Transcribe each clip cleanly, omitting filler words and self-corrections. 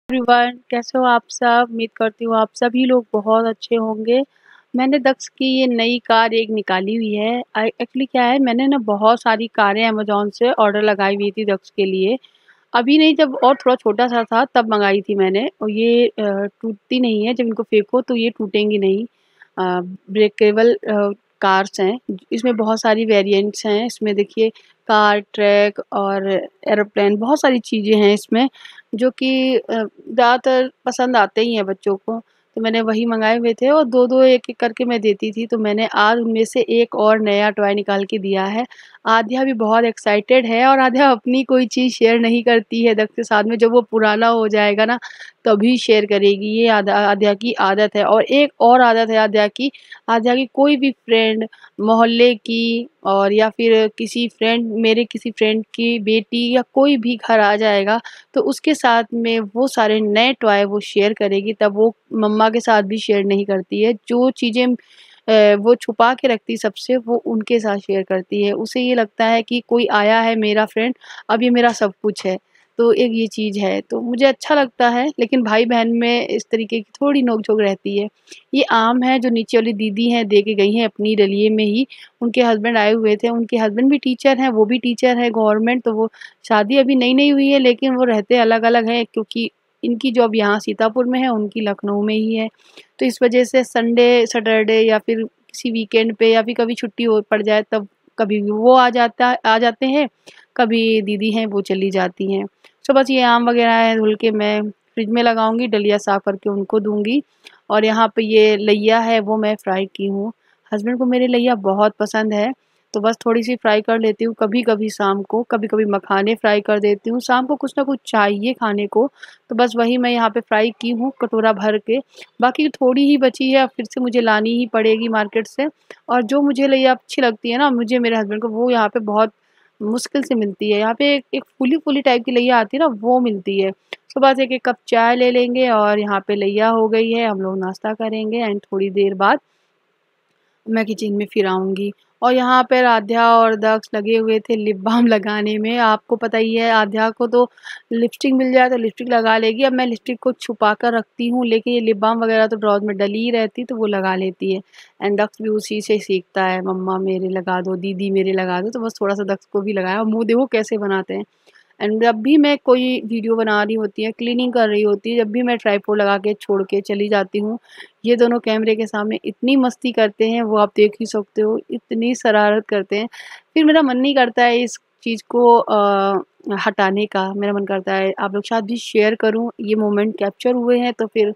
Everyone, कैसे हो आप सब? उम्मीद करती हूँ आप सभी लोग बहुत अच्छे होंगे। मैंने दक्ष की ये नई कार एक निकाली हुई है। एक्चुअली क्या है, मैंने ना बहुत सारी कारें अमेज़न से ऑर्डर लगाई हुई थी दक्ष के लिए। अभी नहीं, जब और थोड़ा छोटा-सा था तब मँगाई थी मैंने, और ये टूटती नहीं है, जब इनको फेंको तो ये टूटेंगी नहीं। ब्रेकेबल कार्स हैं। इसमें बहुत सारी वेरिएंट्स हैं। इसमें देखिए, कार, ट्रक और एरोप्लेन, बहुत सारी चीज़ें हैं इसमें, जो कि ज़्यादातर पसंद आते ही हैं बच्चों को। तो मैंने वही मँगाए हुए थे और 2-2 एक-एक करके मैं देती थी, तो मैंने आज उनमें से एक और नया टॉय निकाल के दिया है। आध्या भी बहुत एक्साइटेड है, और आध्या अपनी कोई चीज़ शेयर नहीं करती है दक्ष के साथ में। जब वो पुराना हो जाएगा ना, तभी शेयर करेगी। ये आध्या की आदत है। और एक और आदत है आध्या की कोई भी फ्रेंड, मोहल्ले की, और या फिर किसी फ्रेंड, मेरे किसी फ्रेंड की बेटी या कोई भी घर आ जाएगा, तो उसके साथ में वो सारे नए टॉय वो शेयर करेगी। तब वो मम्मा के साथ भी शेयर नहीं करती है। जो चीज़ें वो छुपा के रखती सबसे, वो उनके साथ शेयर करती है। उसे ये लगता है कि कोई आया है मेरा फ्रेंड, अब ये मेरा सब कुछ है। तो एक ये चीज़ है, तो मुझे अच्छा लगता है, लेकिन भाई-बहन में इस तरीके की थोड़ी नोक-झोंक रहती है। ये आम है जो नीचे वाली दीदी हैं, दे के गई हैं अपनी डलिये में ही। उनके हस्बैंड आए हुए थे, उनके हस्बैंड भी टीचर हैं, वो भी टीचर हैं गवर्नमेंट, तो वो शादी अभी नई-नई हुई है, लेकिन वो रहते अलग-अलग हैं, क्योंकि इनकी जॉब यहाँ सीतापुर में है, उनकी लखनऊ में ही है। तो इस वजह से संडे, सैटरडे या फिर किसी वीकेंड पे, या फिर कभी छुट्टी हो पड़ जाए, तब कभी भी वो आ जाते हैं, कभी दीदी हैं वो चली जाती हैं। तो बस ये आम वगैरह है, धुल के मैं फ्रिज में लगाऊँगी, डलिया साफ करके उनको दूँगी। और यहाँ पे ये लैया है, वो मैं फ्राई की हूँ। हस्बैंड को मेरे लैया बहुत पसंद है, तो बस थोड़ी-सी फ्राई कर लेती हूँ कभी-कभी शाम को, कभी-कभी मखाने फ्राई कर देती हूँ। शाम को कुछ ना कुछ चाहिए खाने को, तो बस वही मैं यहाँ पे फ्राई की हूँ कटोरा भर के। बाकी थोड़ी ही बची है, अब फिर से मुझे लानी ही पड़ेगी मार्केट से। और जो मुझे लैया अच्छी लगती है ना, मुझे मेरे हस्बैंड को, वो यहाँ पे बहुत मुश्किल से मिलती है। यहाँ पे एक फूली-फूली टाइप की लैया आती है ना, वो मिलती है। सुबह से 1-1 कप चाय ले लेंगे और यहाँ पे लैया हो गई है, हम लोग नाश्ता करेंगे, एंड थोड़ी देर बाद मैं किचन में फिर आऊँगी। और यहाँ पे आध्या और दक्ष लगे हुए थे लिप बाम लगाने में। आपको पता ही है, आध्या को तो लिपस्टिक मिल जाए तो लिपस्टिक लगा लेगी। अब मैं लिपस्टिक को छुपा कर रखती हूँ, लेकिन ये लिप बाम वगैरह तो ड्रॉअर में डली ही रहती, तो वो लगा लेती है। एंड दक्ष भी उसी से सीखता है, मम्मा मेरे लगा दो, दीदी मेरे लगा दो, तो बस थोड़ा-सा दक्ष को भी लगाया। और मुँह देखो कैसे बनाते हैं। एंड जब भी मैं कोई वीडियो बना रही होती है, क्लीनिंग कर रही होती है, जब भी मैं ट्राइपॉड लगा के छोड़ के चली जाती हूँ, ये दोनों कैमरे के सामने इतनी मस्ती करते हैं, वो आप देख ही सकते हो, इतनी शरारत करते हैं। फिर मेरा मन नहीं करता है इस चीज़ को हटाने का। मेरा मन करता है आप लोग के साथ भी शेयर करूँ, ये मोमेंट कैप्चर हुए हैं, तो फिर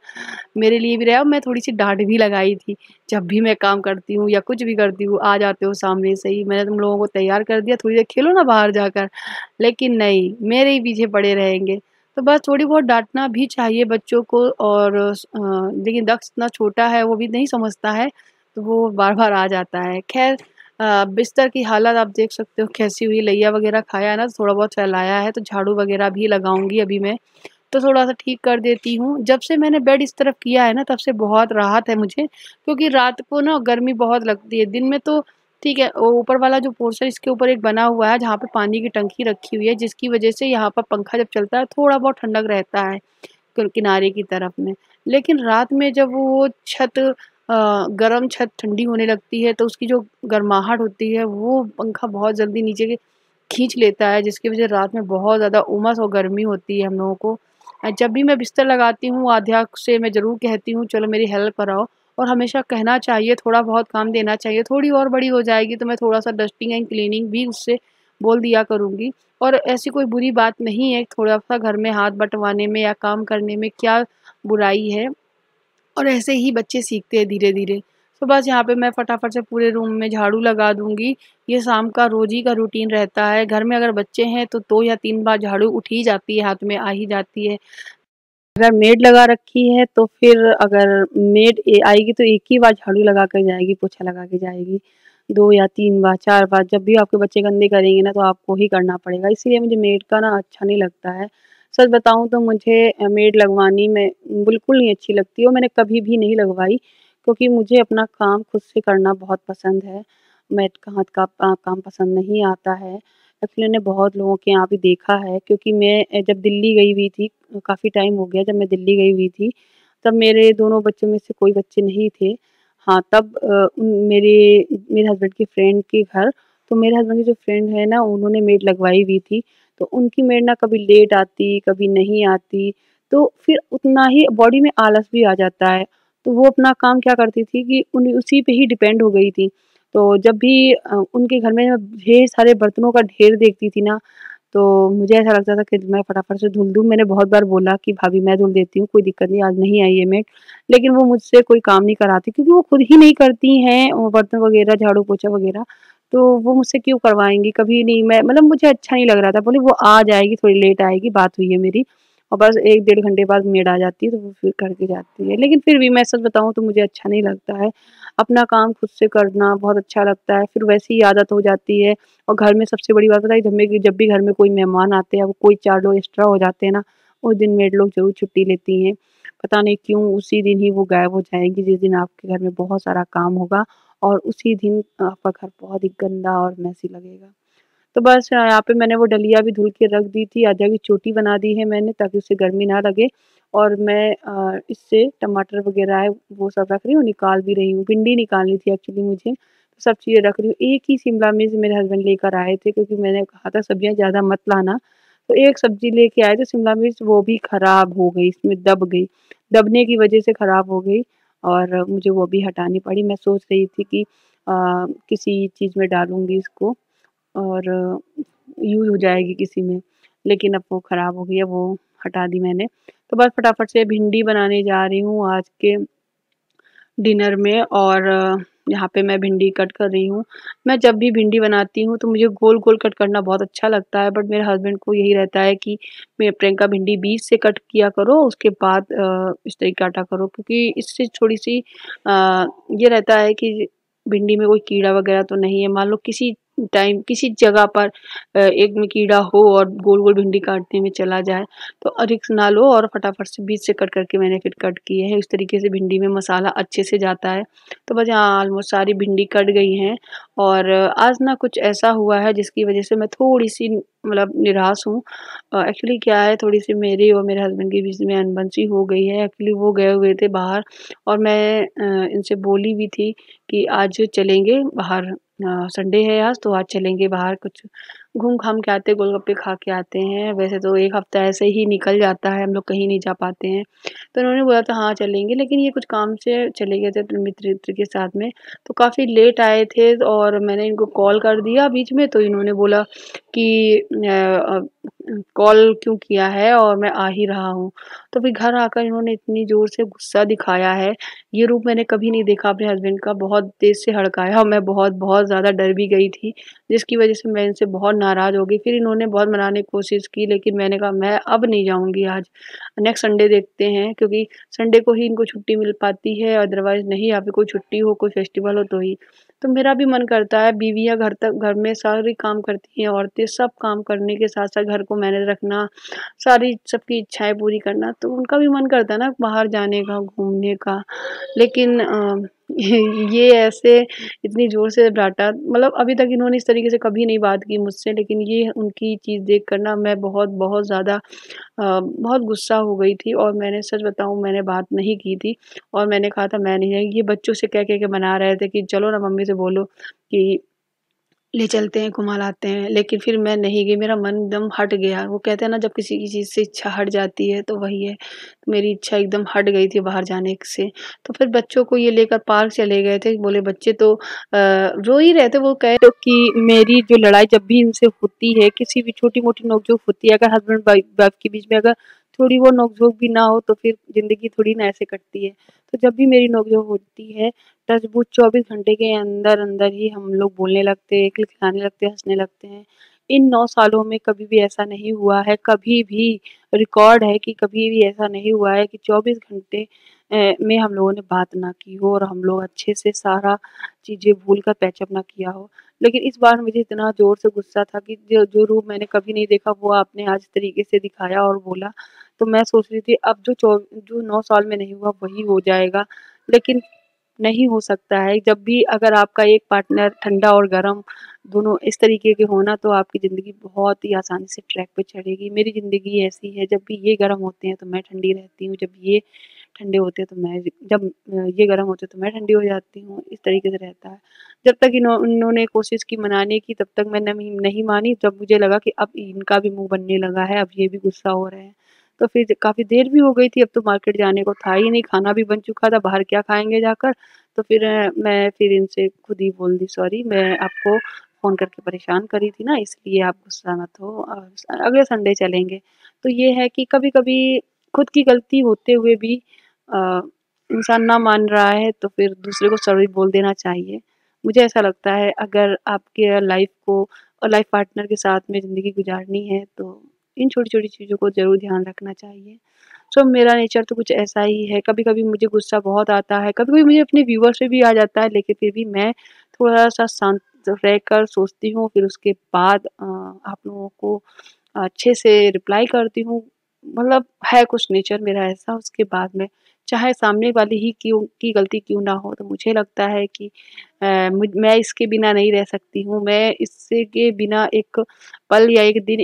मेरे लिए भी रहा। और मैं थोड़ी-सी डाँट भी लगाई थी, जब भी मैं काम करती हूँ या कुछ भी करती हूँ, आ जाते हो सामने से ही, मैंने तुम लोगों को तैयार कर दिया, थोड़ी देर खेलो ना बाहर जाकर। लेकिन नहीं, मेरे ही पीछे पड़े रहेंगे। तो बस थोड़ी बहुत डाँटना भी चाहिए बच्चों को। और लेकिन दक्ष इतना छोटा है, वो भी नहीं समझता है, तो वो बार-बार आ जाता है। ख़ैर, बिस्तर की हालत आप देख सकते हो कैसी हुई, लैया वग़ैरह खाया है ना, थोड़ा बहुत फैलाया है, तो झाड़ू वग़ैरह भी लगाऊँगी अभी मैं, तो थोड़ा-सा ठीक कर देती हूँ। जब से मैंने बेड इस तरफ किया है ना, तब से बहुत राहत है मुझे, क्योंकि रात को ना गर्मी बहुत लगती है। दिन में तो ठीक है, ऊपर वाला जो पोर्शन इसके ऊपर एक बना हुआ है, जहाँ पे पानी की टंकी रखी हुई है, जिसकी वजह से यहाँ पर पंखा जब चलता है, थोड़ा बहुत ठंडक रहता है किनारे की तरफ में। लेकिन रात में जब वो छत गरम छत ठंडी होने लगती है, तो उसकी जो गर्माहट होती है, वो पंखा बहुत जल्दी नीचे के खींच लेता है, जिसकी वजह से रात में बहुत ज़्यादा उमस और गर्मी होती है हम लोगों को। जब भी मैं बिस्तर लगाती हूँ, आध्या से मैं ज़रूर कहती हूँ, चलो मेरी हेल्प कराओ। और हमेशा कहना चाहिए, थोड़ा बहुत काम देना चाहिए। थोड़ी और बड़ी हो जाएगी तो मैं थोड़ा-सा डस्टिंग एंड क्लीनिंग भी उससे बोल दिया करूँगी। और ऐसी कोई बुरी बात नहीं है, थोड़ा-सा घर में हाथ बँटवाने में या काम करने में क्या बुराई है। और ऐसे ही बच्चे सीखते हैं धीरे-धीरे। तो बस यहाँ पे मैं फटाफट से पूरे रूम में झाड़ू लगा दूँगी। ये शाम का रोज़ ही का रूटीन रहता है। घर में अगर बच्चे हैं तो 2 या 3 बार झाड़ू उठ ही जाती है, हाथ में आ ही जाती है। अगर मेड लगा रखी है तो फिर, अगर मेड आएगी तो एक ही बार झाड़ू लगा कर जाएगी, पोछा लगा के जाएगी। 2 या 3 बार, 4 बार, जब भी आपके बच्चे गंदे करेंगे ना, तो आपको ही करना पड़ेगा। इसीलिए मुझे मेड का ना अच्छा नहीं लगता है। सच बताऊँ तो मुझे मेड लगवानी में बिल्कुल नहीं अच्छी लगती, और मैंने कभी भी नहीं लगवाई, क्योंकि मुझे अपना काम खुद से करना बहुत पसंद है। मेड का हाथ का काम पसंद नहीं आता है। एक्चुअली मैंने बहुत लोगों के यहाँ पे देखा है, क्योंकि मैं जब दिल्ली गई हुई थी, काफ़ी टाइम हो गया जब मैं दिल्ली गई हुई थी, तब मेरे दोनों बच्चों में से कोई बच्चे नहीं थे। हाँ, तब मेरे मेरे हस्बैंड के फ्रेंड के घर, तो मेरे हस्बैंड की जो फ्रेंड है ना, उन्होंने मेड लगवाई हुई थी, तो उनकी मेड ना कभी लेट आती, कभी नहीं आती, तो फिर उतना ही बॉडी में आलस भी आ जाता है। तो वो अपना काम क्या करती थी कि उन उसी पे ही डिपेंड हो गई थी। तो जब भी उनके घर में मैं ढेर सारे बर्तनों का ढेर देखती थी ना, तो मुझे ऐसा लगता था कि मैं फटाफट से धुल दूँ। मैंने बहुत बार बोला कि भाभी मैं धुल देती हूँ, कोई दिक्कत नहीं, आज नहीं आई है मेड। लेकिन वो मुझसे कोई काम नहीं कराती, क्योंकि वो खुद ही नहीं करती हैं बर्तन वगैरह, झाड़ू-पोछा वगैरह, तो वो मुझसे क्यों करवाएँगी? कभी नहीं, मैं मतलब मुझे अच्छा नहीं लग रहा था। बोली वो आ जाएगी, थोड़ी लेट आएगी, बात हुई है मेरी, और बस 1 डेढ़ घंटे बाद मेड आ जाती है, तो वो फिर करके जाती है। लेकिन फिर भी मैं सच बताऊँ तो मुझे अच्छा नहीं लगता है। अपना काम खुद से करना बहुत अच्छा लगता है, फिर वैसे ही आदत हो जाती है। और घर में सबसे बड़ी बात पता है, जब भी घर में कोई मेहमान आते हैं, वो कोई 4 लोग एक्स्ट्रा हो जाते हैं ना, उस दिन मेड लोग ज़रूर छुट्टी लेती हैं। पता नहीं क्यों उसी दिन ही वो गायब हो जाएँगी, जिस दिन आपके घर में बहुत सारा काम होगा, और उसी दिन आपका घर बहुत ही गंदा और मेसी लगेगा। तो बस यहाँ पे मैंने वो डलिया भी धुल के रख दी थी, आधा की चोटी बना दी है मैंने, ताकि उससे गर्मी ना लगे। और मैं इससे टमाटर वग़ैरह है वो सब रख रही हूँ, निकाल भी रही हूँ। भिंडी निकालनी थी एक्चुअली मुझे, तो सब चीज़ें रख रही हूँ। एक ही शिमला मिर्च मेरे हस्बैंड लेकर आए थे, क्योंकि मैंने कहा था सब्जियाँ ज़्यादा मत लाना। तो एक सब्ज़ी लेके आए थे शिमला मिर्च, वो भी खराब हो गई, इसमें दब गई। दबने की वज़ह से खराब हो गई, और मुझे वो भी हटानी पड़ी। मैं सोच रही थी कि किसी चीज़ में डालूँगी इसको, और यूज़ हो जाएगी किसी में, लेकिन अब वो ख़राब हो गई है, वो हटा दी मैंने। तो बस फटाफट से भिंडी बनाने जा रही हूँ आज के डिनर में, और यहाँ पे मैं भिंडी कट कर रही हूँ। मैं जब भी भिंडी बनाती हूँ तो मुझे गोल-गोल कट करना बहुत अच्छा लगता है, बट मेरे हस्बैंड को यही रहता है कि मैं प्रियंका भिंडी बीच से कट किया करो, उसके बाद इस तरीके काटा करो, क्योंकि इससे थोड़ी-सी ये रहता है कि भिंडी में कोई कीड़ा वग़ैरह तो नहीं है। मान लो किसी टाइम किसी जगह पर एक में कीड़ा हो और गोल-गोल भिंडी काटने में चला जाए, तो रिस्क ना लो, और फटाफट से बीच से कट करके मैंने फिर कट किए हैं। इस तरीके से भिंडी में मसाला अच्छे से जाता है। तो बस यहाँ ऑलमोस्ट सारी भिंडी कट गई हैं, और आज ना कुछ ऐसा हुआ है जिसकी वज़ह से मैं थोड़ी-सी मतलब निराश हूँ। एक्चुअली क्या है, थोड़ी-सी मेरे और मेरे हस्बैंड के बीच में अनबन-सी हो गई है। एक्चुअली वो गए हुए थे बाहर, और मैं इनसे बोली भी थी कि आज चलेंगे बाहर, संडे है आज, तो आज चलेंगे बाहर, कुछ घूम-घाम के आते हैं, गोलगप्पे खा के आते हैं। वैसे तो 1 हफ्ता ऐसे ही निकल जाता है, हम लोग कहीं नहीं जा पाते हैं। तो उन्होंने बोला था हाँ चलेंगे, लेकिन ये कुछ काम से चले गए थे अपने मित्र-वित्र के साथ में, तो काफ़ी लेट आए थे, और मैंने इनको कॉल कर दिया बीच में, तो इन्होंने बोला कि कॉल क्यों किया है, और मैं आ ही रहा हूँ। तो फिर घर आकर इन्होंने इतनी ज़ोर से गुस्सा दिखाया है, ये रूप मैंने कभी नहीं देखा अपने हस्बैंड का। बहुत तेज़ से हड़काया, और मैं बहुत ज़्यादा डर भी गई थी, जिसकी वज़ह से मैं इनसे बहुत नाराज़ हो गई। फिर इन्होंने बहुत मनाने की कोशिश की, लेकिन मैंने कहा मैं अब नहीं जाऊँगी आज, नेक्स्ट संडे देखते हैं, क्योंकि संडे को ही इनको छुट्टी मिल पाती है, अदरवाइज़ नहीं, या फिर कोई छुट्टी हो, कोई फेस्टिवल हो तो ही। तो मेरा भी मन करता है, बीवियाँ घर में सारे काम करती हैं, औरतें सब काम करने के साथ-साथ घर को मैनेज रखना, सारी सबकी इच्छाएँ पूरी करना, तो उनका भी मन करता है ना बाहर जाने का, घूमने का। लेकिन ये ऐसे इतनी ज़ोर से डाँटा, मतलब अभी तक इन्होंने इस तरीके से कभी नहीं बात की मुझसे, लेकिन ये उनकी चीज़ देख कर ना मैं बहुत ज़्यादा बहुत गुस्सा हो गई थी, और मैंने सच बताऊँ मैंने बात नहीं की थी, और मैंने कहा था मैं नहीं जाएँगी। ये बच्चों से कह के मना रहे थे कि चलो ना मम्मी से बोलो कि ले चलते हैं, घुमा लाते हैं, लेकिन फिर मैं नहीं गई, मेरा मन एकदम हट गया। वो कहते हैं ना, जब किसी की चीज़ से इच्छा हट जाती है, तो वही है। तो मेरी इच्छा एकदम हट गई थी बाहर जाने से। तो फिर बच्चों को ये लेकर पार्क चले गए थे, बोले बच्चे तो रो ही रहे थे, वो कह रहे कि मेरी जो लड़ाई जब भी इनसे होती है, किसी भी छोटी-मोटी नोक-झोंक होती है, अगर हस्बैंड वाइफ के बीच में अगर थोड़ी वो नोक-झोंक भी ना हो, तो फिर ज़िंदगी थोड़ी ना ऐसे कटती है। तो जब भी मेरी नोक-झोंक होती है, टचवुड 24 घंटे के अंदर-अंदर ही हम लोग बोलने लगते हैं, खिलखिलाने लगते हैं, हँसने लगते हैं। इन 9 सालों में कभी भी ऐसा नहीं हुआ है, कभी भी रिकॉर्ड है कि कभी भी ऐसा नहीं हुआ है कि 24 घंटे में हम लोगों ने बात ना की हो, और हम लोग अच्छे से सारा चीज़ें भूल कर पैचअप ना किया हो। लेकिन इस बार मुझे इतना ज़ोर से गुस्सा था कि जो जो रूप मैंने कभी नहीं देखा, वो आपने आज इस तरीके से दिखाया और बोला। तो मैं सोच रही थी अब जो 9 साल में नहीं हुआ वही हो जाएगा। लेकिन नहीं हो सकता है। जब भी अगर आपका एक पार्टनर ठंडा और गर्म दोनों इस तरीके के हो ना, तो आपकी ज़िंदगी बहुत ही आसानी से ट्रैक पे चलेगी। मेरी ज़िंदगी ऐसी है, जब भी ये गर्म होते हैं तो मैं ठंडी रहती हूँ, जब ये ठंडे होते हैं तो मैं जब ये गर्म होते हैं तो मैं ठंडी हो जाती हूँ, इस तरीके से रहता है। जब तक इन्होंने कोशिश की मनाने की, तब तक मैं नहीं मानी। जब मुझे लगा कि अब इनका भी मुँह बनने लगा है, अब ये भी गुस्सा हो रहे हैं, तो फिर काफ़ी देर भी हो गई थी, अब तो मार्केट जाने को था ही नहीं, खाना भी बन चुका था, बाहर क्या खाएँगे जाकर। तो फिर मैं फिर इनसे खुद ही बोल दी, सॉरी मैं आपको फ़ोन करके परेशान करी थी ना, इसलिए आप गुस्सा मत हो, अगले संडे चलेंगे। तो ये है कि कभी-कभी खुद की गलती होते हुए भी अ, इंसान ना मान रहा है तो फिर दूसरे को सॉरी बोल देना चाहिए। मुझे ऐसा लगता है, अगर आपके लाइफ़ को और लाइफ़ पार्टनर के साथ में ज़िंदगी गुज़ारनी है तो इन छोटी-छोटी चीज़ों को ज़रूर ध्यान रखना चाहिए। सो मेरा नेचर तो कुछ ऐसा ही है, कभी-कभी मुझे गुस्सा बहुत आता है, कभी-कभी मुझे अपने व्यूअर्स पे भी आ जाता है, लेकिन फिर भी मैं थोड़ा-सा शांत रहकर सोचती हूँ, फिर उसके बाद आप लोगों को अच्छे से रिप्लाई करती हूँ। मतलब है कुछ नेचर मेरा ऐसा, उसके बाद में चाहे सामने वाले ही क्यों की गलती क्यों ना हो, तो मुझे लगता है कि मैं इसके बिना नहीं रह सकती हूँ। मैं इससे के बिना एक पल या एक दिन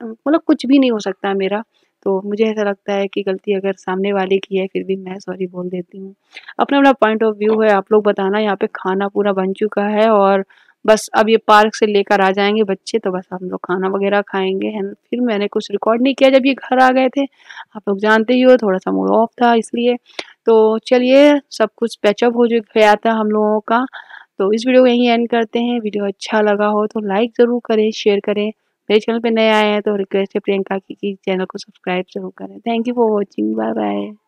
मतलब कुछ भी नहीं हो सकता मेरा। तो मुझे ऐसा लगता है कि गलती अगर सामने वाले की है, फिर भी मैं सॉरी बोल देती हूँ। अपना-अपना पॉइंट ऑफ व्यू है, आप लोग बताना। यहाँ पे खाना पूरा बन चुका है और बस अब ये पार्क से लेकर आ जाएँगे बच्चे, तो बस हम लोग खाना वगैरह खाएँगे हैं। फिर मैंने कुछ रिकॉर्ड नहीं किया जब ये घर आ गए थे। आप लोग जानते ही हो, थोड़ा-सा मूड ऑफ था इसलिए। तो चलिए, सब कुछ पैचअप हो जो गया था हम लोगों का। तो इस वीडियो को यहीं एंड करते हैं। वीडियो अच्छा लगा हो तो लाइक ज़रूर करें, शेयर करें। मेरे चैनल पे नए आए हैं तो रिक्वेस्ट है प्रियंका की कि चैनल को सब्सक्राइब ज़रूर करें। Thank you for watching. Bye bye.